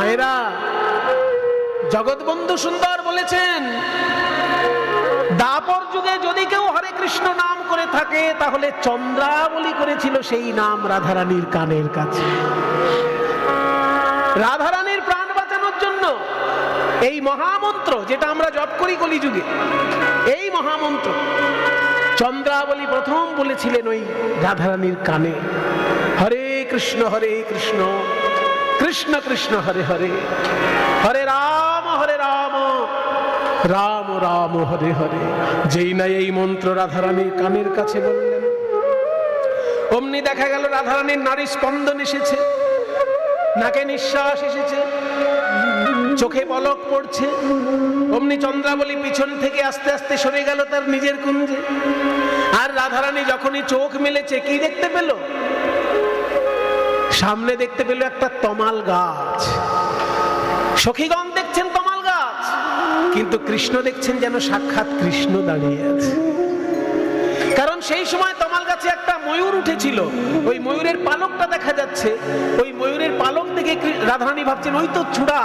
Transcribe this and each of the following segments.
মায়েরা, জগৎবন্ধু সুন্দর বলেছেন, দাপর যুগে যদি কেউ হরে কৃষ্ণ নাম করে থাকে তাহলে চন্দ্রাবলী করেছিল সেই নাম রাধারানীর কানের কাছে। রাধারানীর প্রাণ বাঁচানোর জন্য এই মহামন্ত্র যেটা আমরা জপ করি কলিযুগে, এই মহামন্ত্র চন্দ্রাবলী প্রথম বলেছিলেন ওই রাধারানীর কানে, হরে কৃষ্ণ কৃষ্ণ কৃষ্ণ হরে হরে, হরে রাম রাম রাম হরে হরে। যেই না এই মন্ত্র রাধারানীর কানের কাছে বললেন, অমনি দেখা গেল রাধারানীর নারী স্পন্দন এসেছে, নাকে নিঃশ্বাস এসেছে, চোখে পলক পড়ছে। অমনি চন্দ্রাবলী পিছন থেকে আস্তে আস্তে সরে গেল তার নিজের কুঞ্জে। আর রাধারানী যখনই চোখ মেলেছে, কি দেখতে পেল? সামনে দেখতে পেল একটা তমাল গাছ। সখীগণ দেখছেন তমাল গাছ, কিন্তু কৃষ্ণ দেখছেন যেন সাক্ষাৎ কৃষ্ণ দাঁড়িয়ে আছে। কারণ সেই সময় তমাল গাছে একটা ময়ূর উঠেছিল, ওই ময়ূরের পালকটা দেখা যাচ্ছে। ওই ময়ূরের পালক দেখে রাধারানী ভাবছেন ওই তো চূড়া,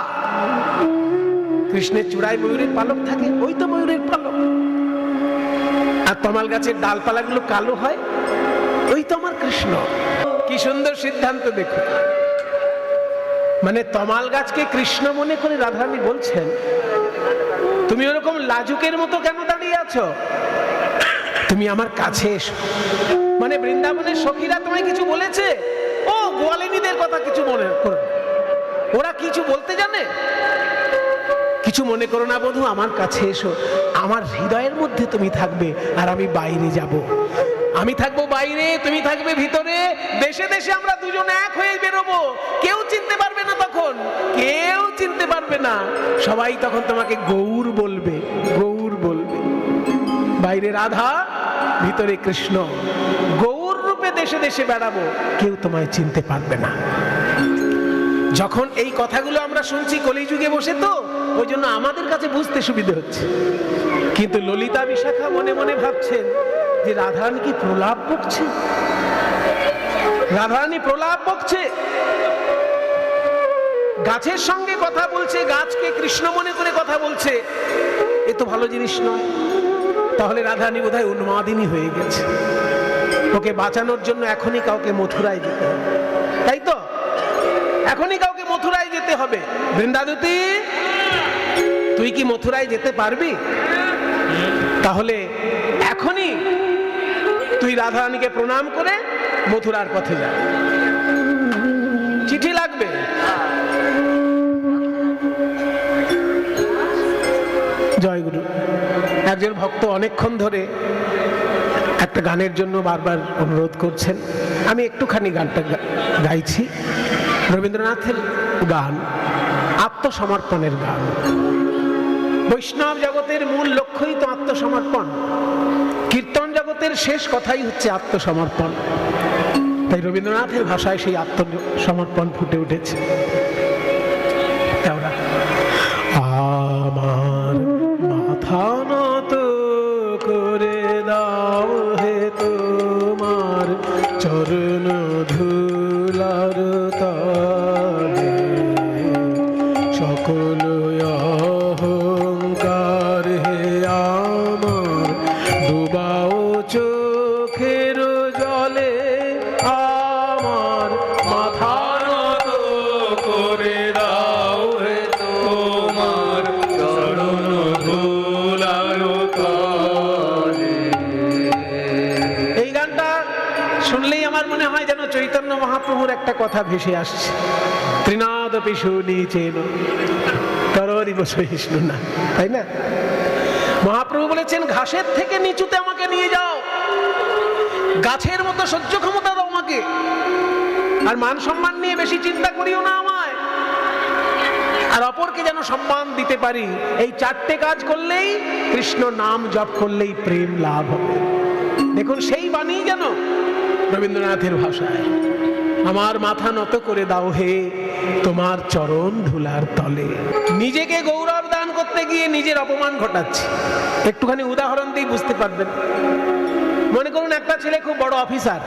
কৃষ্ণের চূড়ায় ময়ূরের পালক থাকে, ওই তো ময়ূরের পালক। আর তমাল গাছের ডালপালাগুলো কালো হয়, ওই তো আমার কৃষ্ণ। কি সুন্দর সিদ্ধান্ত দেখো। মানে তমাল গাছকে কৃষ্ণ মনে করে রাধারানী বলছেন, তুমি ওরকম লাজুকের মতো কেন দাঁড়িয়ে আছো? তুমি আমার কাছে এসো। মানে বৃন্দাবনের সখীরা তোমায় কিছু বলেছে? ও গোয়ালিনীদের কথা কিছু মনে করো, ওরা কিছু বলতে জানে? কিছু মনে করো না বধূ, আমার কাছে এসো। আমার হৃদয়ের মধ্যে তুমি থাকবে, আর আমি বাইরে যাব। আমি থাকবো বাইরে, তুমি থাকবে ভিতরে। দেশে দেশে আমরা দুজন এক হয়ে বেরোবো। কেউ চিনতে পারবে না তখন, কেউ চিনতে পারবে না। সবাই তখন তোমাকে গৌর বলবে, গৌর বলবে। বাইরে রাধা, ভিতরে কৃষ্ণ, গৌর রূপে দেশে দেশে বেড়াবো, কেউ তোমায় চিনতে পারবে না। যখন এই কথাগুলো আমরা শুনছি কলিযুগে বসে, তো ওই জন্য আমাদের কাছে বুঝতে সুবিধা হচ্ছে। কিন্তু ললিতা বিশাখা মনে মনে ভাবছেন যে রাধারানী কি প্রলাপ বকছে? রাধারানী প্রলাপ বকছে। গাছের সঙ্গে কথা বলছে, গাছকে কৃষ্ণ মনে করে কথা বলছে, এ তো ভালো জিনিস নয়। তাহলে রাধারানী বোধহয় উন্মাদিনী হয়ে গেছে। ওকে বাঁচানোর জন্য এখনই কাউকে মথুরায় যেতে হবে, তাই তো? এখনই কাউকে মথুরায় যেতে হবে। বৃন্দাদতী, তুই কি মথুরায় যেতে পারবি? তাহলে এখনই তুই রাধারানীকে প্রণাম করে মথুরার পথে যা। চিঠি লাগবে। জয়গুরু। একজন ভক্ত অনেকক্ষণ ধরে একটা গানের জন্য বারবার অনুরোধ করছেন, আমি একটুখানি গানটা গাইছি। রবীন্দ্রনাথের গান, আত্মসমর্পণের গান। বৈষ্ণব জগতের মূল লক্ষ্যই তো আত্মসমর্পণ। কীর্তন জগতের শেষ কথাই হচ্ছে আত্মসমর্পণ। তাই রবীন্দ্রনাথের ভাষায় সেই আত্মসমর্পণ ফুটে উঠেছে। আমার মাথা নত করে দাও হে তোমার চরণ ধুলার তলে, সকল অহংকার হে আমার ডুবাও চোখের জলে। আমার মাথা নত করে দাও হে তোমার চরণ ধুলার তলে। এই গানটা শুনলেই আমার মনে হয় যেন চৈতন্য মহাপ্রভুর একটা কথা ভেসে আসছে, ত্রিনাদপি সুনীচেন তরোরিব সহিষ্ণু না, তাই না? মহাপ্রভু বলেছেন, ঘাসের থেকে নিচুতে আমাকে নিয়ে যাও, গাছের মতো সহ্য ক্ষমতা দাও আমাকে, আর মান সম্মান নিয়ে বেশি চিন্তা করিও না আমায়, আর অপরকে যেন সম্মান দিতে পারি। এই চারটে কাজ করলেই, কৃষ্ণ নাম জপ করলেই প্রেম লাভ হবে। দেখুন সেই বাণী যেন রবীন্দ্রনাথের ভাষায়, আমার মাথা নত করে দাও হে তোমার চরণ ধুলার তলে। নিজেকে গৌরব দান করতে গিয়ে নিজের অপমান ঘটাচ্ছি। একটুখানি উদাহরণ দিয়ে বুঝতে পারবেন। মনে করুন একটা ছেলে খুব বড় অফিসার,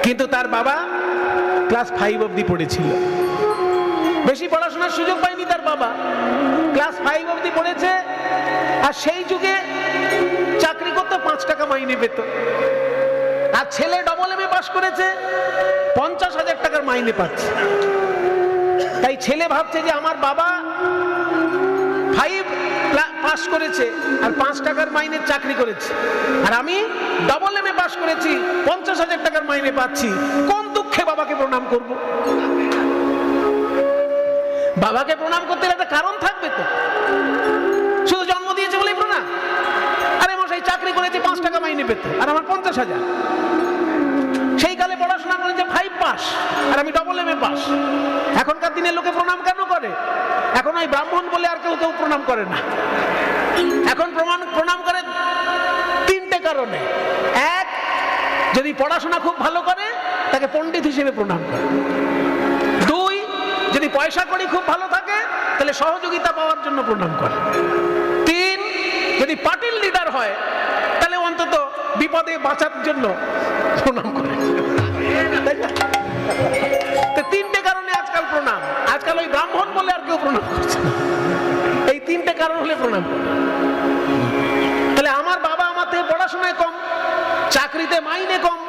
কিন্তু তার বাবা ক্লাস 5 অবধি পড়েছিল। বেশি পড়াশোনার সুযোগ পায়নি তার বাবা, ক্লাস 5 অবধি পড়েছে। আর সেই যুগে চাকরি করতে 5 টাকা মাইনে পেত। আর ছেলে ডবল এমএ পাস করেছে, 50,000 টাকার মাইনে পাচ্ছে। তাই ছেলে ভাবছে যে আমার বাবা 5 পাস করেছে আর 5 টাকার মাইনের চাকরি করেছে, আর আমি ডবল এমএ পাস করেছি, 50,000 টাকার মাইনে পাচ্ছি। কোন দুঃখে বাবাকে প্রণাম করব? বাবাকে প্রণাম করতে একটা কারণ থাকবে তো, শুধু জন্ম দিয়েছে বলেই প্রণাম? আরে মশাই চাকরি করেছে, 5 টাকা মাইনে পেত, আর আমার 50,000। সেই কালে পড়াশোনা করেছে 5 পাস, আর আমি ডবল এমএ পাস। এখনকার দিনে লোকে প্রণাম কেন করে? এখন ওই ব্রাহ্মণ বলে আর কেউ প্রণাম করে না। এখন প্রণাম করে 3টে কারণে। এক, যদি পড়াশোনা খুব ভালো করে তাকে পণ্ডিত হিসেবে প্রণাম করে। 2, যদি পয়সা কড়ি খুব ভালো থাকে তাহলে সহযোগিতা পাওয়ার জন্য প্রণাম করে। 3, যদি পার্টির লিডার হয় তাহলে অন্তত বিপদে বাঁচার জন্য প্রণাম করে। 3টে কারণে আজকাল প্রণাম। আজকাল ওই ব্রাহ্মণ বলে আর কেউ প্রণাম করছে না। এই 3টে কারণ হলে প্রণাম করে। তাহলে আমার বাবা আমার থেকে পড়াশোনায় কম, চাকরিতে মাইনে কম,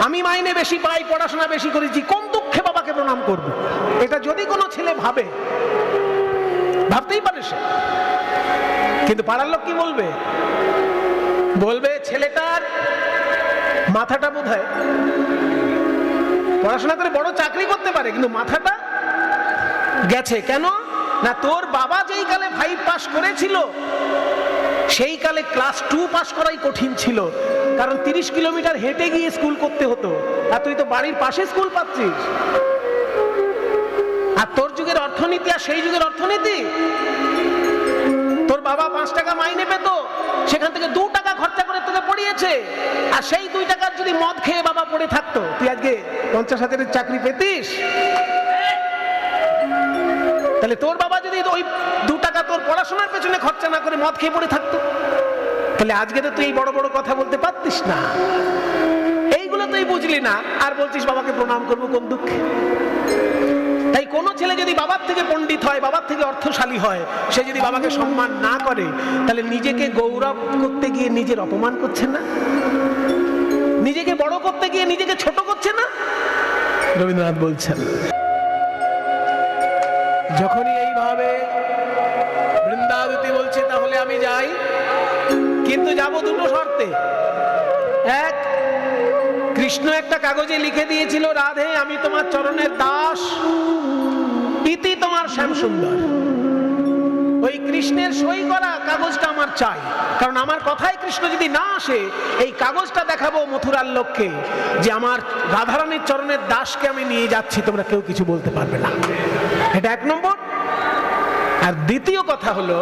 আমি মাইনে বেশি পাই, পড়াশোনা বেশি করেছি, কোন দুঃখে বাবাকে প্রণাম করব? এটা যদি কোনো ছেলে ভাবে, ভাবতেই পারে সে। কিন্তু পাড়ার লোক কি বলবে? বলবে ছেলেটার মাথাটা বোধহয়, পড়াশোনা করে বড় চাকরি করতে পারে কিন্তু মাথাটা গেছে। কেন না, তোর বাবা যেই কালে 5 পাস করেছিল সেই কালে ক্লাস 2 পাস করাই কঠিন ছিল, কারণ 30 কিলোমিটার হেঁটে গিয়ে স্কুল করতে হতো। আর তুই তো বাড়ির পাশে স্কুল পাচ্ছিস। আর তোর যুগের অর্থনীতি আর সেই যুগের অর্থনীতি, তোর বাবা 5 টাকা মাইনে পেত, সেখান থেকে 2 টাকা খরচা করে তোকে পড়িয়েছে। আর সেই 2 টাকার যদি মদ খেয়ে বাবা পড়ে থাকতো, তুই আজকে 50,000-এর চাকরি পেতিস? তাহলে তোর বাবা যদি ওই 2 টাকা তোর পড়াশোনার পেছনে খরচা না করে মদ খেয়ে পড়ে থাকতো, তাহলে আজকে তো তুই বড় বড় কথা বলতে পারতিস না। এইগুলো তুই বুঝলি না, আর বলছিস বাবাকে প্রণাম করবো কোন দুঃখে? তাই কোন ছেলে যদি বাবার থেকে পণ্ডিত হয়, বাবার থেকে অর্থশালী হয়, সে যদি বাবাকে সম্মান না করে, তাহলে নিজেকে গৌরব করতে গিয়ে নিজের অপমান করছে না? নিজেকে বড় করতে গিয়ে নিজেকে ছোট করছে না? রবীন্দ্রনাথ বলছেন, যখনই এইভাবে বৃন্দাবতী বলছে তাহলে আমি যাই, কিন্তু যাব 2টো শর্তে। এক, কৃষ্ণ একটা কাগজে লিখে দিয়েছিল, রাধে আমি তোমার চরণের দাস, ইতি তোমার শ্যাম সুন্দর। ওই কৃষ্ণের সই করা কাগজটা আমার চাই, কারণ আমার কথায় কৃষ্ণ যদি না আসে, এই কাগজটা দেখাবো মথুরার লোককে যে আমার রাধারানীর চরণের দাসকে আমি নিয়ে যাচ্ছি, তোমরা কেউ কিছু বলতে পারবে না। এটা 1 নম্বর। আর দ্বিতীয় কথা হলো,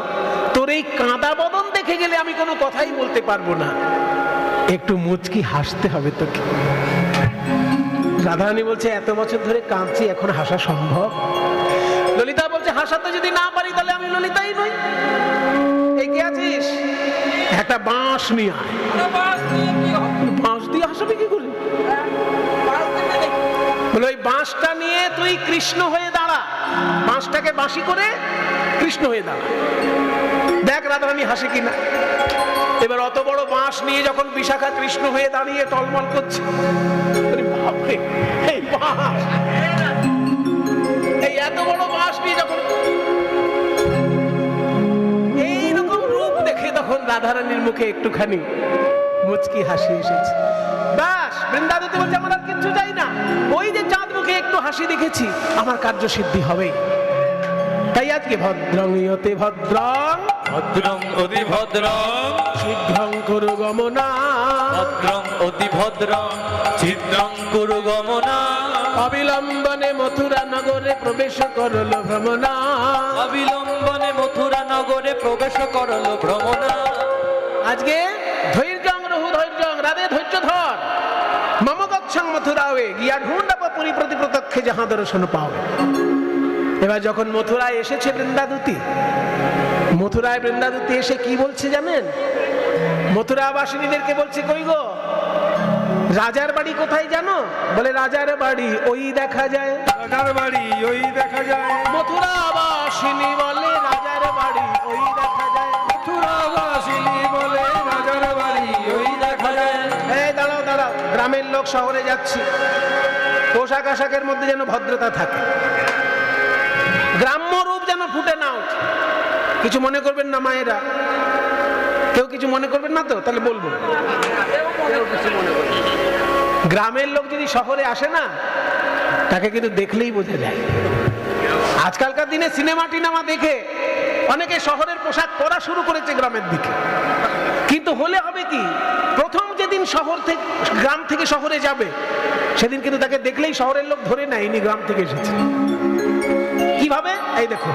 তোর এই কাঁদা বদন দেখে গেলে আমি কোনো কথাই বলতে পারবো না, একটু মুচকি হাসতে হবে তোকে। রাধারানী বলছে এত বছর ধরে কাঁদছি, এখন হাসা সম্ভব? ললিতা বলছে হাসাতে যদি না পারি তাহলে আমি ললিতাই নই। এই কে আছিস? একটা বাঁশ নিয়ে আয়। বাঁশ দিয়ে হাসাবি কি করে? বলে ওই বাঁশটা নিয়ে তুই কৃষ্ণ হয়ে দাঁড়া, বাঁশটাকে বাঁশি করে কৃষ্ণ হয়ে দাঁড়া, দেখ রাধারানী হাসে কিনা। এবার অত বড় বাঁশ নিয়ে যখন বিশাখা কৃষ্ণ হয়ে দাঁড়িয়ে টলমল করছে, বাপরে এই বাঁশ, এই এত বড় বাঁশ নিয়ে যখন এইরকম রূপ দেখে, তখন রাধারানীর মুখে একটুখানি মুচকি হাসি এসেছে। বাস, বৃন্দাবতী বলছে আমার আর কিচ্ছু চাই না, ওই যে চাঁদ মুখে একটু হাসি দেখেছি, আমার কার্য সিদ্ধি হবেই। তাই আজকে ভদ্রং ইয়তে ভদ্রং, ভদ্রং অতি ভদ্রং, শীঘ্রং কুরু গমনা, ভদ্রং অতি ভদ্রং, ছিদ্রং কুরু গমনা, অবিলম্বনে মথুরা নগরে প্রবেশ করল ভ্রমণা, অবিলম্বনে মথুরা নগরে প্রবেশ করল ভ্রমণা। আজকে ধৈর্যং রহু ধৈর্যং, রাধে ধৈর্য ধর, মম গচ্ছং মথুরায়ে, গিয়া ঢুন্ডাপ পুরী প্রতি প্রত্যক্ষে যাহা দর্শন পাও। এবার যখন মথুরায় এসেছে বৃন্দাবতী, মথুরায় বৃন্দাবতী এসে কি বলছে জানেন? মথুরাবাসিনীদেরকে বলছে, কই গো রাজার বাড়ি কোথায় জানো? বলে রাজার বাড়ি ওই দেখা যায়, রাজার বাড়ি ওই দেখা যায়, মথুরাবাসিনী বলে রাজার বাড়ি ওই দেখা যায়, মথুরাবাসিনী বলে রাজার বাড়ি ওই দেখা যায়। এই দাঁড়াও দাঁড়াও, গ্রামের লোক শহরে যাচ্ছি, পোশাক আশাকের মধ্যে যেন ভদ্রতা থাকে, গ্রাম্য রূপ যেন ফুটে না ওঠে। কিছু মনে করবেন না মায়েরা, কেউ কিছু মনে করবেন না তো? তাহলে বলবো, গ্রামের লোক যদি শহরে আসে না, তাকে কিন্তু দেখলেই বোঝা যায়। আজকালকার দিনে সিনেমা টিনেমা দেখে অনেকে শহরের পোশাক পরা শুরু করেছে গ্রামের দিকে, কিন্তু হলে হবে কি, প্রথম যেদিন শহর থেকে গ্রাম থেকে শহরে যাবে সেদিন কিন্তু তাকে দেখলেই শহরের লোক ধরে নেয় ইনি গ্রাম থেকে এসেছে। কিভাবে? এই দেখো,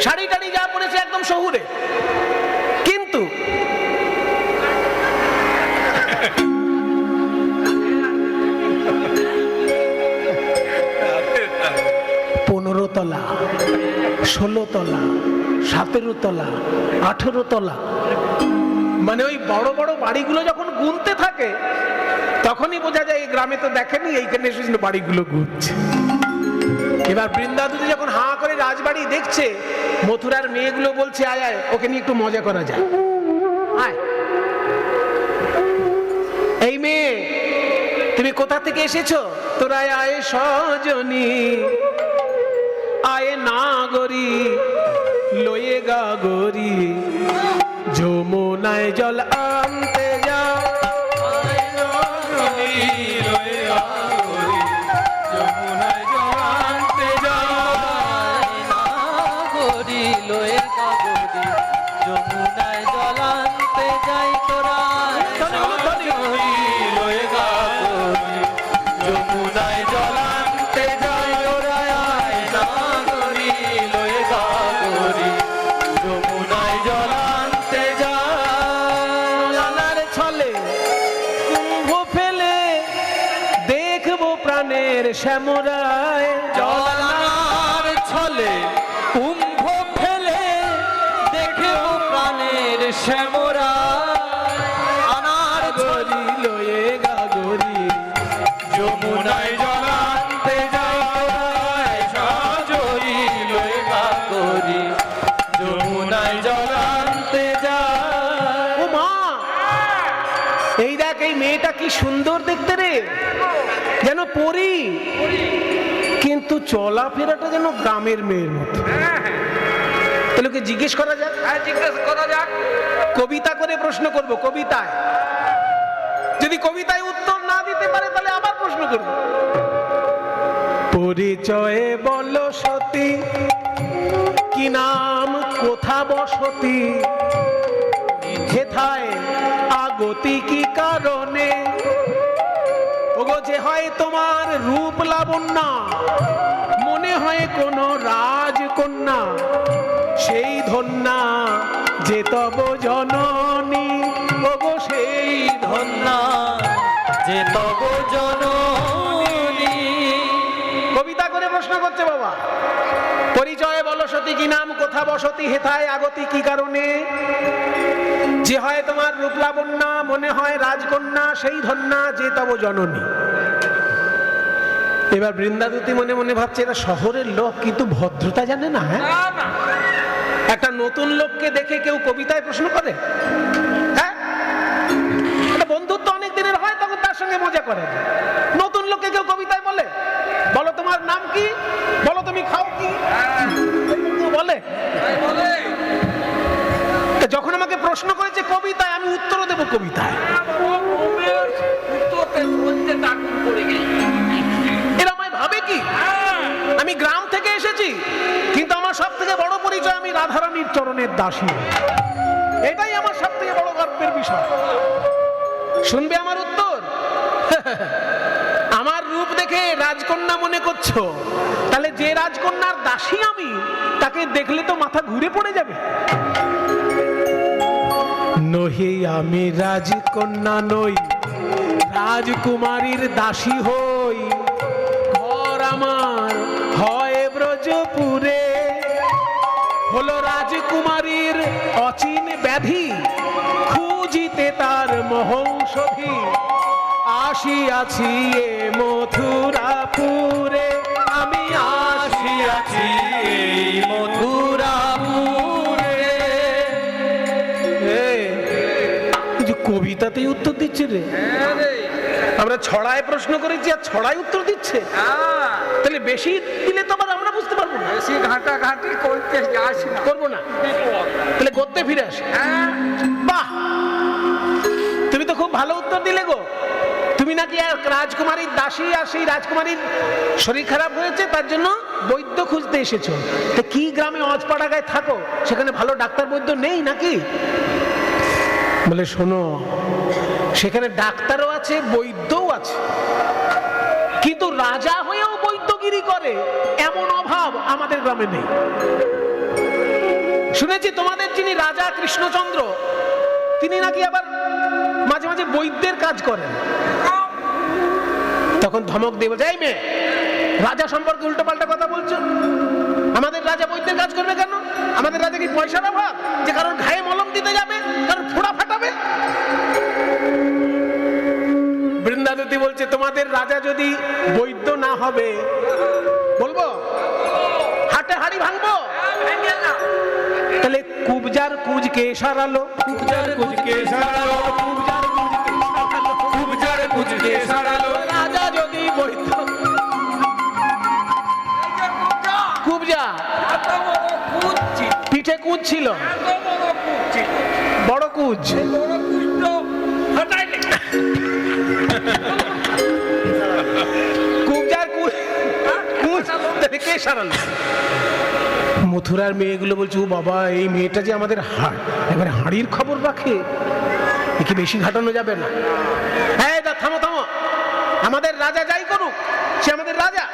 শাড়ি টাড়ি যা পরেছে একদম শহুরে, কিন্তু পনেরো তলা, 16 তলা, 17 তলা, 18 তলা, মানে ওই বড় বড় বাড়িগুলো যখন গুনতে থাকে তখনই বোঝা যায় এই গ্রামে তো দেখেনি, এইখানে এসে বাড়িগুলো গুনছে। এবার বৃন্দাবতী যখন হাঁ করে রাজবাড়ি দেখছে, মথুরার মেয়েগুলো বলছে আয় আয় ওকে নিয়ে একটু মজা করা যায়, আয়। এই মেয়ে তুমি কোথা থেকে এসেছো? তোরা আয় সজনী, আয় নাগরী লয়ে গাগরী, যমুনায় জল আনতে যা, যমুনায় জল আনতে যায়, নাগরি লয়ে গাগরি, যমুনায় জল আনতে যাই তোরা, লয়ে গাগরি, যমুনায় জল আনতে যায় তোরা, নাগরি লয়ে গাগরি, যমুনায় জল আনতে যায়। জানার ছলে কুম্ভ ফেলে দেখবো প্রাণের শ্যামরায়, জলার ছলে কুম্ভ ফেলে দেখেও প্রাণের শ্যামরা, আনার গরি লয়ে গাগরি, যমুনায় জল আনতে যায়, সাজই লয়ে গাগরি, যমুনায় জল আনতে যায়। ও মা, এই দেখ এই মেয়েটা কি সুন্দর দেখতে রে, যেন পরি, কিন্তু চলাফেরাটা যেন গ্রামের মেয়ের মতো। তাহলে ওকে জিজ্ঞেস করা যাক, জিজ্ঞেস করা যাক, কবিতা করে প্রশ্ন করব, কবিতায়। যদি কবিতায় উত্তর না দিতে পারে তাহলে আবার প্রশ্ন করব। পরিচয়ে বল সতী, কি নাম কোথা বসতি, হেথায় আগতি কি কারণে, ওগো যে হয় তোমার রূপ লাবণ্য, মনে হয় কোন রাজকন্যা, সেই ধন্যা যে তব জননী, ওগো সেই ধন্যা যে তব জননী। কবিতা করে প্রশ্ন করছে বাবা। পরিচয়ে বলো সতী, কি নাম কোথা বসতি, হেথায় আগতি কি কারণে, যে হয় তোমার রূপ লাবণ্য, মনে হয় রাজকন্যা, সেই ধন্যা যে তব জননী। এবার বৃন্দাবতী মনে মনে ভাবছে এরা শহরের লোক, কিন্তু ভদ্রতা জানে না। হ্যাঁ, একটা নতুন লোককে দেখে কেউ কবিতায় প্রশ্ন করে? হ্যাঁ, একটা বন্ধুত্ব অনেক দিনের হয়, তখন তার সঙ্গে মজা করে। নতুন লোককে কেউ কবিতায় বলে, বলো তোমার নাম কি, বলো তুমি খাও কি, বলে? যখন আমাকে প্রশ্ন করেছে কবিতায়, আমি উত্তরও দেবো কবিতায়। এরা আমায় ভাবে কি আমি গ্রাম থেকে এসেছি, কিন্তু আমার সব থেকে বড় পরিচয় আমি রাধারানীর চরণের দাসী। এটাই আমার সব থেকে বড় গর্বের বিষয়। শুনবে আমার উত্তর? আমার রূপ দেখে রাজকন্যা মনে করছো, তাহলে যে রাজকন্যার দাসী আমি, তাকে দেখলে তো মাথা ঘুরে পড়ে যাবে। নহি আমি রাজকন্যা নই, রাজকুমারীর দাসী হই, ঘর আমার হয় ব্রজপুরে, হলো রাজকুমারীর অচিন ব্যাধি, খুঁজিতে তার মহৌষধি, আসিয়াছি এ মথুরাপুরে, আমি আসিয়াছি এই মথুরাপুরে। কবিতাতেই উত্তর দিচ্ছে রে। আমরা ছড়ায় প্রশ্ন করেছি আর ছড়ায় উত্তর দিচ্ছে। তাহলে বেশি দিলে তো আবার আমরা বুঝতে পারবো না, বেশি ঘাটাঘাটি করতে যাস না, করবো না। তাহলে করতে ফিরে আসি। বাহ, তুমি তো খুব ভালো উত্তর দিলে গো। তুমি নাকি এক রাজকুমারীর দাসী, আর সেই রাজকুমারীর শরীর খারাপ হয়েছে, তার জন্য বৈদ্য খুঁজতে এসেছো। তো কি গ্রামে অজপাড়াগায় থাকো, সেখানে ভালো ডাক্তার বৈদ্য নেই নাকি? বলে শোনো, সেখানে ডাক্তারও আছে, বৈদ্যও আছে, কিন্তু রাজা হয়েও বৈদ্যগিরি করে এমন অভাব আমাদের গ্রামে নেই। শুনেছি তোমাদের যিনি রাজা কৃষ্ণচন্দ্র, তিনি নাকি আবার মাঝে মাঝে বৈদ্যের কাজ করেন। তখন ধমক দিয়ে বলছে, এই মেয়ে, রাজা সম্পর্কে উল্টো পাল্টা কথা বলছো। আমাদের রাজা বৈদ্যের কাজ করবে কেন? আমাদের রাজা কি পয়সার অভাব যে কারণ ঘায়ে মলম দিতে যাবে, কারণ ফোড়া ফাটাবে? বৃন্দাবতী বলছে, তোমাদের রাজা যদি বৈদ্য না হবে, বলবো হাটে হাড়ি ভাঙবো। তাহলে কুবজার কুজ কে সারালো, কুবজার কুজকে সারালো, কুবজার কুজকে সারালো। রাজা যদি বৈদ্য, কুবজা পিঠে কুজ ছিল, বড় কুজ, কুবজার কুজ তাহলে কে সারালো? মথুরার মেয়েগুলো বলছে, ও বাবা, এই মেয়েটা যে আমাদের এবারে হাঁড়ির খবর রাখে, একে বেশি ঘাটানো যাবে না। হ্যাঁ, থামো থামো, আমাদের রাজা যাই করুক, সে আমাদের রাজা,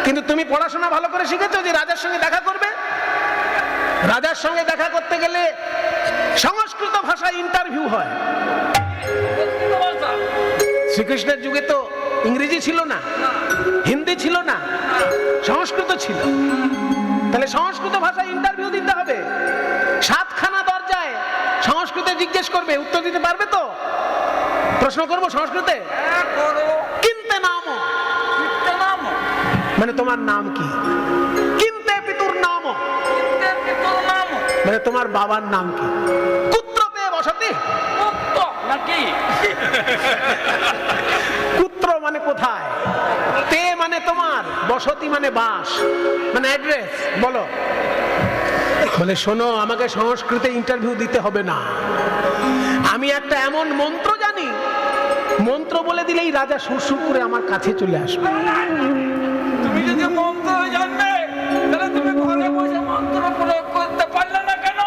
কিন্তু তুমি পড়াশোনা ভালো করে শিখেছো যে রাজার সঙ্গে দেখা করবে? রাজার সঙ্গে দেখা করতে গেলে সংস্কৃত ভাষায় ইন্টারভিউ হয়। শ্রীকৃষ্ণের যুগে তো ইংরেজি ছিল না, হিন্দি ছিল না, সংস্কৃত ছিল। তাহলে সংস্কৃত ভাষায় ইন্টারভিউ দিতে হবে। 7খানা দরজায় সংস্কৃতে জিজ্ঞেস করবে, উত্তর দিতে পারবে তো? প্রশ্ন করবো সংস্কৃতে, কিনতে নাম, মানে তোমার নাম কি? কিনতে পিতুর নাম, মানে তোমার বাবার নাম কি? কুত্রতে বসতি নাকি? কুত্র মানে কোথায়, তে মানে তোমার, বসতি মানে বাস, মানে অ্যাড্রেস। বলো। বলে শোনো, আমাকে সংস্কৃতে ইন্টারভিউ দিতে হবে না, আমি একটা এমন মন্ত্র জানি, মন্ত্র বলে দিলেই রাজা সুরসুর করে আমার কাছে চলে আসবে। তুমি যদি মন্ত্র জানবে, তাহলে তুমি ঘরে বসে মন্ত্র প্রয়োগ করতে পারলে না কেন?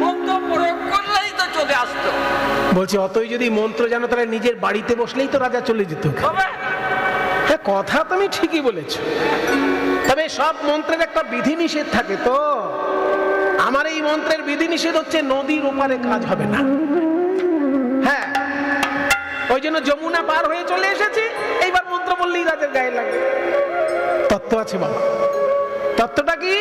মন্ত্র প্রয়োগ করলেই তো চলে আসতো। বলছে, অতই যদি মন্ত্র জানো, তাহলে নিজের বাড়িতে বসলেই তো রাজা চলে যেত। হ্যাঁ, কথা তুমি ঠিকই বলেছ, তবে সব মন্ত্রের একটা বিধি নিষেধ থাকে। তো আমার এই মন্ত্রের বিধি নিষেধ হচ্ছে নদীর ওপারে কাজ হবে না। হ্যাঁ, ওই জন্য যমুনা পার হয়ে চলে এসেছি, এইবার মন্ত্র বললেই রাজার গায়ে লাগে। তত্ত্ব আছে বাবা। তত্ত্বটা কি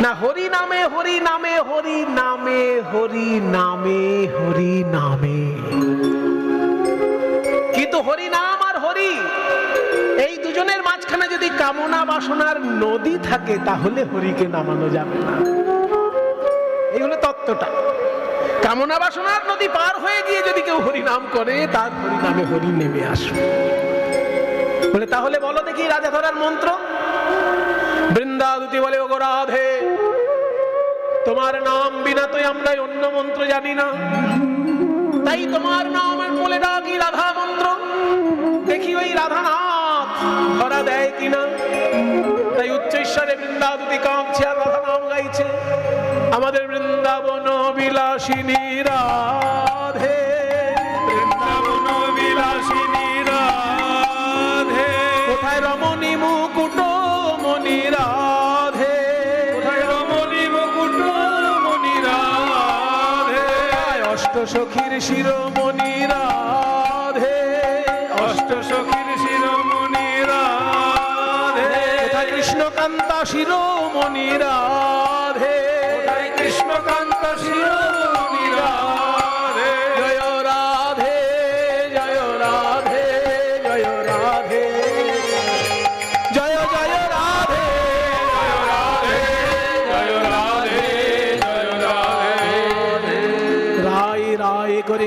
না? হরি নামে হরি নামে হরি নামে হরি নামে হরি নামে। কিন্তু হরি নাম আর হরি, এই দুজনের মাঝখানে যদি কামনা বাসনার নদী থাকে, তাহলে হরিকে নামানো যাবে না। এই হলো তত্ত্বটা। কামনা বাসনার নদী পার হয়ে গিয়ে যদি কেউ হরি নাম করে, তার হরি নামে হরি নেমে আসবে। বলে তাহলে বলো দেখি রাজা ধরার মন্ত্র। বৃন্দাবতী বলে, ওগো রাধে, তোমার নাম বিনা তো আমরা অন্য মন্ত্র জানি না, তাই তোমার নাম বলে ডাকি রাধা মন্ত্র, দেখি ওই রাধানাথ ধরা দেয় কিনা। তাই উচ্চৈশ্বরে বৃন্দাবতী কাঁপছে আর রাধা নাম গাইছে, আমাদের বৃন্দাবন বিলাসিনী রাধে, বৃন্দাবন বিলাসিনী রাধে। কোথায় রমণী মুকুট মণি রাধে, কোথায় রমণী মুকুট মণি রাধে। অষ্ট সখীর শিরোমণি রাধে, অষ্ট সখীর শিরোমণি রাধে। কোথায় কৃষ্ণকান্তা শিরোমণি রাধে, কোথায় কৃষ্ণকান্ত শিরোমণি রাধে। জয় রাধে জয় রাধে।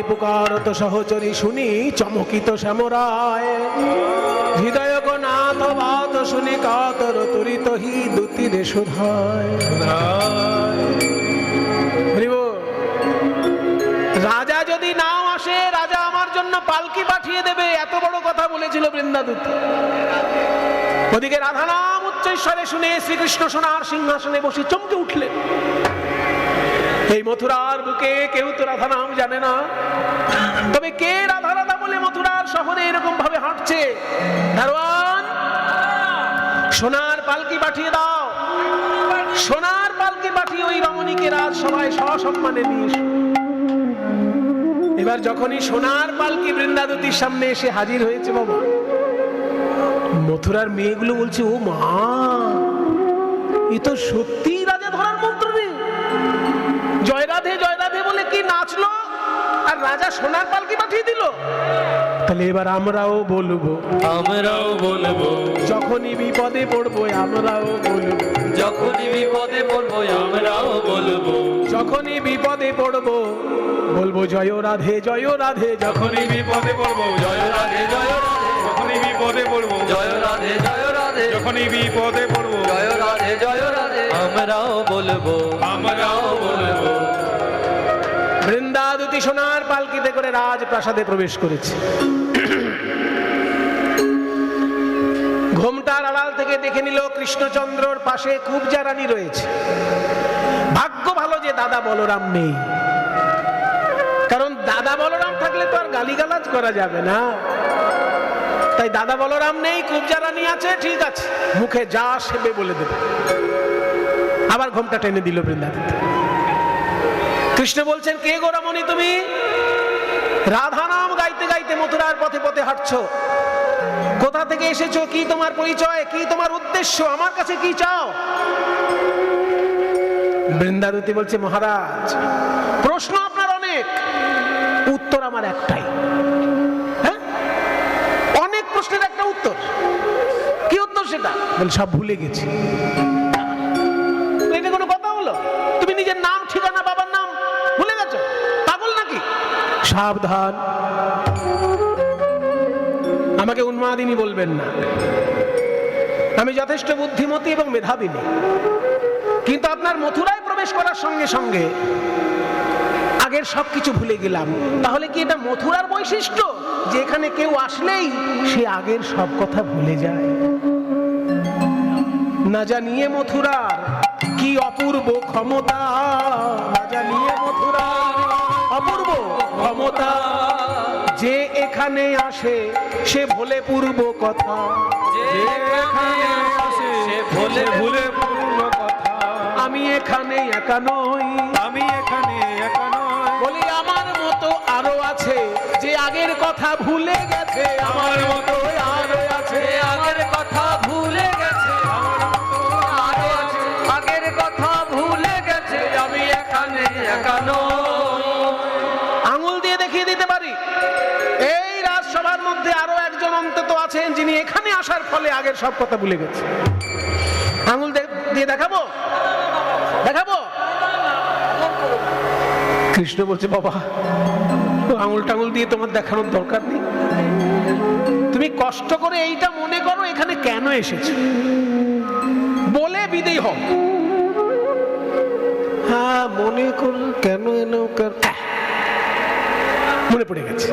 পুকারত সহচরী শুনি চমকিত শ্যামরায় হৃদয় নাথ বাত শুনি কাতর তরিত হি দুতিরে সুধায়। রাজা যদি নাও আসে, রাজা আমার জন্য পালকি পাঠিয়ে দেবে, এত বড় কথা বলেছিল বৃন্দাদূত। ওদিকে রাধা নাম উচ্চৈঃস্বরে শুনে শ্রীকৃষ্ণ সোনার সিংহাসনে বসে চমকে উঠলেন। এই মথুরার বুকে কেউ তো রাধা নাম জানে না, তবে কে রাধা রাধা বলে মথুরার শহরে এরকম ভাবে হাঁটছে? দারোয়ান, সোনার পালকি পাঠিয়ে দাও। সোনার পালকি পাঠিয়ে ওই রমণীকে রাজসভায় সসম্মানে নিয়ে এসো। এবার যখনই সোনার পালকি বৃন্দাবতীর সামনে এসে হাজির হয়েছে, বাবা, মথুরার মেয়েগুলো বলছে, ও মা, এ তো সত্যি রাজা ধরার মন্ত্র রে। জয় রাধে জয় রাধে বলে কি নাচলো, আর রাজা সোনার পালকি পাঠিয়ে দিল। তাহলে এবার আমরাও বলবো, আমরাও বলবো, যখনই বিপদে পড়বো আমরাও বলবো, যখনই বিপদে পড়বো আমরাও বলবো, যখনই বিপদে পড়বো বলবো জয় রাধে জয় রাধে। যখনই বিপদে পড়বো জয় রাধে জয় রাধে, যখনই বিপদে পড়বো জয় রাধে জয় রাধে, যখনই বিপদে পড়বো জয় রাধে জয় রাধে, আমরাও বলবো, আমরাও বলবো। বৃন্দাবতী সোনার পালকিতে করে রাজপ্রাসাদে প্রবেশ করেছে। ঘোমটার আড়াল থেকে দেখে নিল কৃষ্ণচন্দ্রর পাশে কুবজা রানী রয়েছে। ভাগ্য ভালো যে দাদা বলরাম নেই, কারণ দাদা বলরাম থাকলে তো আর গালিগালাজ করা যাবে না। তাই দাদা বলরাম নেই, কুবজা রানী আছে, ঠিক আছে, মুখে যা সেবে বলে দেবে। আবার ঘোমটা টেনে দিল বৃন্দাবতী। কৃষ্ণ বলছেন, কে গো রমণী তুমি? রাধা নাম গাইতে গাইতে মথুরার পথে পথে হাঁটছো, কোথা থেকে এসেছো, কি তোমার পরিচয়, কি তোমার উদ্দেশ্য, আমার কাছে কি চাও? বৃন্দাবতী বলছে, মহারাজ, প্রশ্ন আপনার অনেক, উত্তর আমার একটাই। হ্যাঁ, অনেক প্রশ্নের একটা উত্তর। কি উত্তর সেটা? বল, সব ভুলে গেছি। এটা কোনো কথা হলো? তুমি নিজের নাম, ঠিকানা, বাবার নাম ভুলে গেছো? পাগল নাকি? সাবধান, আমাকে উন্মাদিনী বলবেন না। আমি যথেষ্ট বুদ্ধিমতী এবং মেধাবিনী, কিন্তু আপনার মথুরায় প্রবেশ করার সঙ্গে সঙ্গে আগের সবকিছু ভুলে গেলাম। তাহলে কি এটা মথুরার বৈশিষ্ট্য যে এখানে কেউ আসলেই সে আগের সব কথা ভুলে যায়? না জানিয়ে মথুরার কি অপূর্ব ক্ষমতা, না জানিয়ে মথুরার অপূর্ব ক্ষমতা, যে এখানে আসে সে ভোলে পূর্ব কথা, যে এখানে আসে সে ভুলে ভুলে পূর্ব কথা। আমি এখানে একা নই, আমি এখানে একা নই, বলি আমার মতো আরো আছে যে আগের কথা ভুলে গেছে, আমার মতো আরো আছে আগের কথা ভুলে গেছে, আরো আছে আগের কথা ভুলে গেছে, আমি এখানে একা নই। আঙুল দিয়ে দেখিয়ে দিতে পারি, এই রাজসভার মধ্যে আরো একজন অন্তত আছেন যিনি এখানে আসার ফলে আগের সব কথা ভুলে গেছে। আঙুল দিয়ে দেখাবো, দেখাবো? কৃষ্ণ বলছে, বাবা, আঙুল টাঙুল দিয়ে তোমার দেখানোর দরকার নেই। তুমি কষ্ট করে এইটা মনে করো এখানে কেন এসেছো, বলে বিদেয় হও। হ্যাঁ, মনে করো কেন এলো, মনে পড়ে গেছে।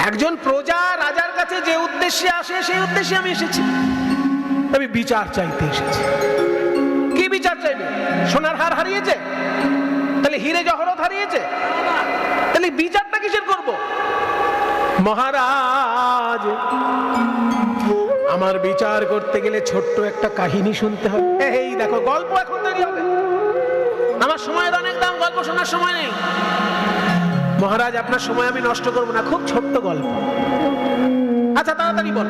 একজন প্রজা রাজার কাছে যে উদ্দেশ্যে আসে সেই উদ্দেশ্যে আমি এসেছি। আমি বিচার চাইতে এসেছি। কি বিচার চাইবে? সোনার হার হারিয়েছে, তাহলে হিরে জহরত হারিয়েছে, তাহলে বিচারটা কিসের করব? মহারাজ, আমার বিচার করতে গেলে ছোট্ট একটা কাহিনী শুনতে হবে। এই দেখো, গল্প এখন দেরি হবে, আমার সময়ের অনেক দাম, গল্প শোনার সময় নেই। মহারাজ, আপনার সময় আমি নষ্ট করব না, খুব ছোট্ট গল্প। আচ্ছা, তাড়াতাড়ি বল।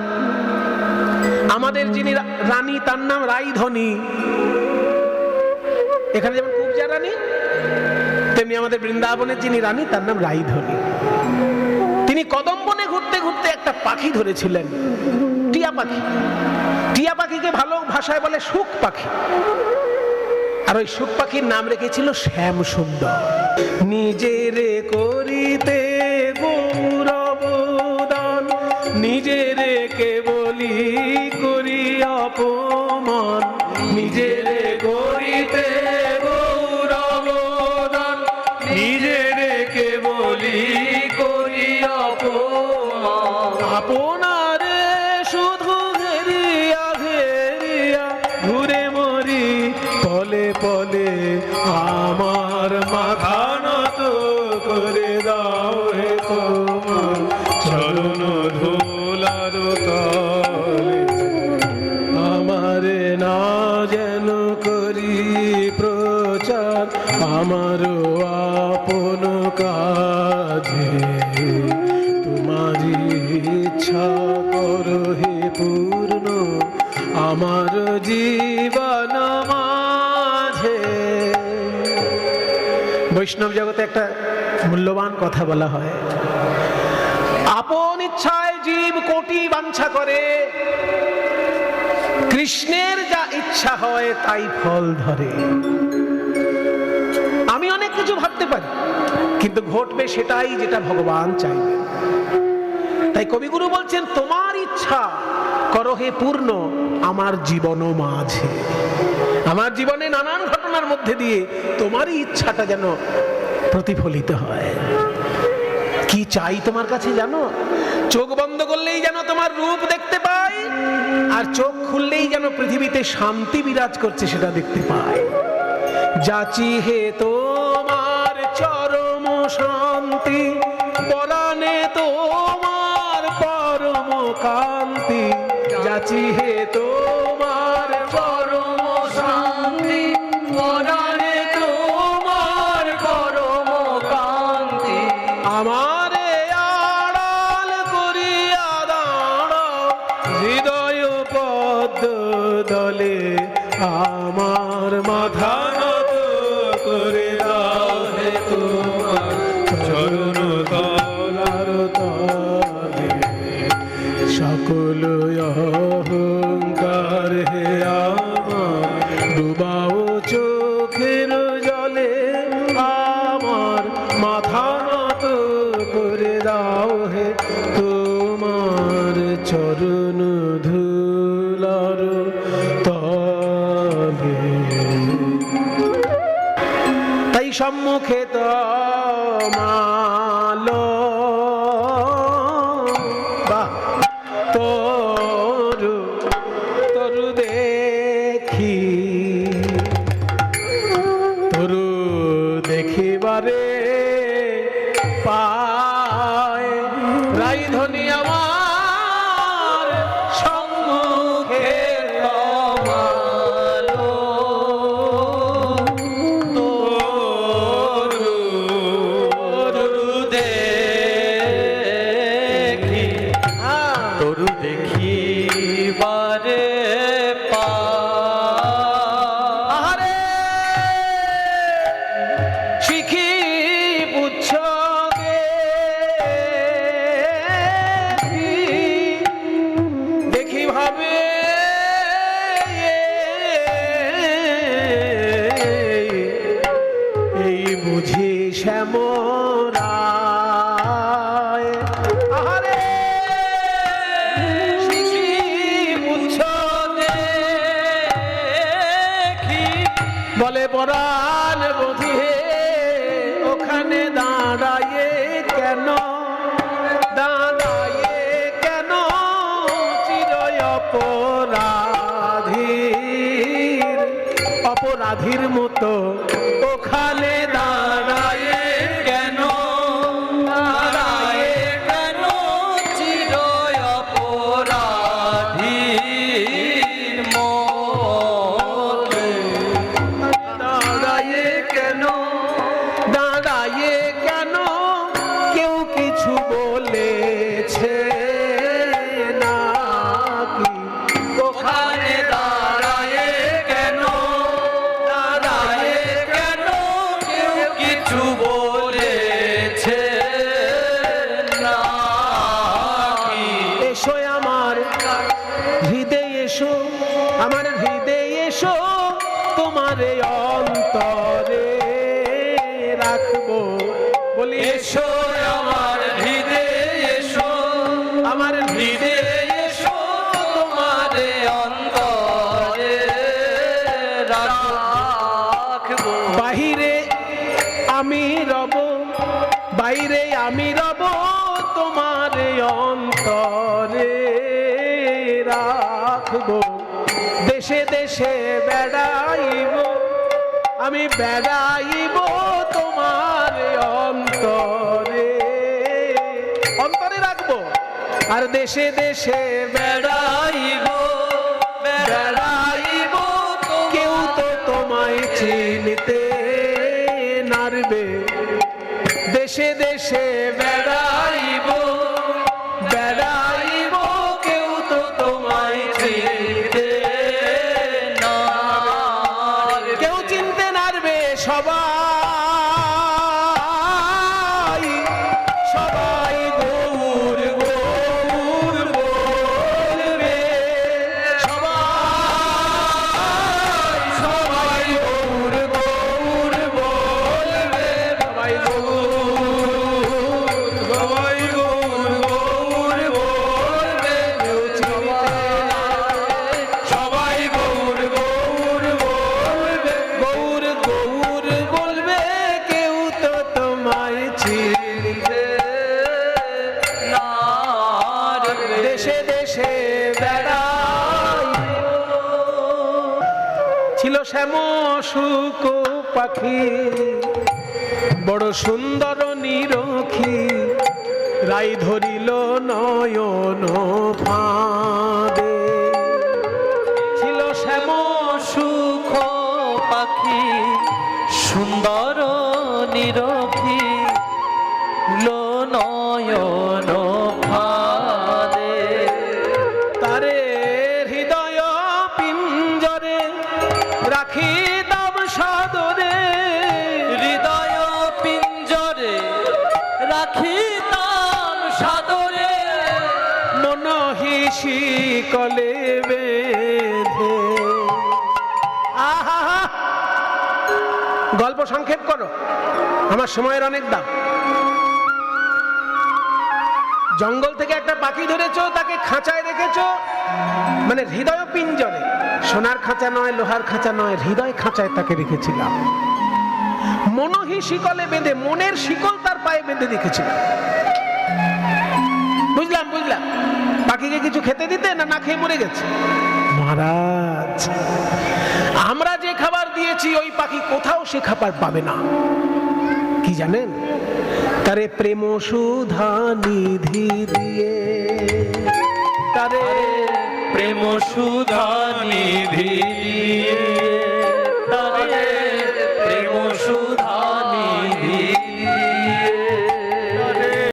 আমাদের যিনি রানী তার নাম রাইধনী। এখানে যেমন কুবজা রানী, তেমনি আমাদের বৃন্দাবনের যিনি রানী তার নাম রাইধনী। তিনি কদম বনে ঘুরতে ঘুরতে একটা পাখি ধরেছিলেন, টিয়া পাখি। টিয়া পাখিকে ভালো ভাষায় বলে সুখ পাখি। আর আর ওই সুখ পাখির নাম রেখেছিল শ্যাম সুন্দর। নিজের করিতে গৌরবদান, নিজের কেবলি করি অপমান, নিজের করিতে গৌরবদান, নিজের কেবলি করি অপমান, আপনারে শুধু ঘেরিয়া ঘেরিয়া ঘুরে মরি পলে পলে, আমার মাথা নত করে দাও হে তোমার চরণ ধুলার তলে, আমারে না যেন করি প্রচার আমার আপন কাজে, তোমারি ইচ্ছা করো হে পূর্ণ আমার জীবন মাঝে। বৈষ্ণব জগতে একটা মূল্যবান কথা বলা হয়, আপন ইচ্ছায় জীব কোটি বাঞ্ছা করে, কৃষ্ণের যা ইচ্ছা হয় তাই ফল ধরে। আমি অনেক কিছু ভাবতে পারি, কিন্তু ঘটবে সেটাই যেটা ভগবান চাইবে। তাই কবিগুরু বলছেন, তোমার ইচ্ছা করো হে পূর্ণ আমার জীবন মাঝে। আমার জীবনে নানান ঘটনার মধ্যে দিয়ে তোমারই ইচ্ছাটা যেন প্রতিফলিত হয়। কি চাই তোমার কাছে জানো? চোখ বন্ধ করলেই যেন তোমার রূপ দেখতে পাই, আর চোখ খুললেই যেন পৃথিবীতে শান্তি বিরাজ করছে সেটা দেখতে পাই। যাচি হে তোমার চরম শান্তি, পরাণে তোমার পরম কান্তি, যাচি হে তোমার চরম শান্তি, পরাণে তোমার পরম কান্তি, আমারে আড়াল করিয়া দাঁড়াও হৃদয় পদ্ম দলে, আমার মাথা নত করে দাও হে তোমার চরণ তলার তলে, সকল অহংকার হে আমার ডুবাও চোখের জলে, আমার মাথা নত করে দাও হে তোমার চরণ ধুলার তলে। তাই সম্মুখে তোমালো বাহ তরু তরু দেখি, তরু দেখিবারে পায়, রাইধনি আমার সম্মুখে তোমালো, তরু তরু দেখি, তরু দেখিবারে আহারে শিখি পুচ্ছ দেখি ভাবে এই বুঝি শ্যামরায়, আহারে শিখি পুচ্ছ দেখি বলে পরাণ বোধি হে, ওখানে দাঁড়ায়ে কেন, দাঁড়ায়ে কেন চিরয় অপরাধীর, অপরাধীর মতো ওখানে দাঁড়ায়ে কেন, দাঁড়ায়ে কেন চিরয় অপরাধীর মতো, দাঁড়ায়ে কেন, দাঁড়ায়ে কেন, কেউ কিছু বলেছে নাকি, ওখানে দাঁড়ায়ে কেন, দাঁড়ায়ে কেন, কেউ কিছু বলেছে নাকি, এসো আমার হৃদয়ে এসো, আমার হৃদয়ে এসো, তোমারে অন্তরে রাখবো। বলি এসো আমার হৃদে এসো, আমার হৃদে এসো তোমারে অন্তরে রাখবো। বাহিরে আমি রব, বাইরে আমি রব, তোমারে অন্তরে রাখবো। দেশে দেশে বেড়াইব, আমি বেড়াইব তোমার অন্তরে, অন্তরে রাখবো। আর দেশে দেশে বেড়াইব বেড়াইব কেউ তো তোমায় চিনতে নারবে। দেশে দেশে বেড়াইব বেড়াইব কেউ তো তোমায় চিনতে না, কেউ চিনতে নারবে। সবাই সবাই গৌর গৌর বলবে। সবাই সবাই গৌর গৌর বলবে। সবাই গৌর সবাই গৌর গৌর বলবে। কেউ চিনতে সবাই গৌর গৌর বলবে। গৌর গৌর বলবে, কেউ তো তোমায় চিনতে না রে। দেশে দেশে বেড়াই। ছিল শ্যাম শুক পাখি, বড় সুন্দর নিরখি, রাই ধরিল নয়ন ফাঁদে। ছিল শ্যাম সুখ পাখি সুন্দর নিরখি লো নয়ন ফাঁদে। তারে হৃদয় পিঞ্জরে রাখি দাম সাদরে। হৃদয় পিঞ্জরে রাখিতাম সাদরে। মন হিসি কলে বেঁধে। আহা, গল্প সংক্ষেপ করো, আমার সময়ের অনেক দাম। জঙ্গল থেকে একটা পাখি ধরেছো, তাকে খাঁচায় রেখেছো, মানে হৃদয় পিঞ্জরে। সোনার খাঁচা নয়, লোহার খাঁচা নয়, হৃদয় খাঁচায় তাকে রেখেছিলাম। মনহি শিকলে বেঁধে, মনের শিকল তার পায়ে বেঁধে রেখেছিলাম। বুঝলাম বুঝলাম। পাখিকে কিছু খেতে দিতে না, না খেয়ে মরে গেছে? মহারাজ, আমরা যে খাবার দিয়েছি ওই পাখি কোথাও সে খাবার পাবে না। কি জানেন? তারে প্রেম সুধা নিধি দিয়ে, তারে প্রেম সুধা নিধি দিয়ে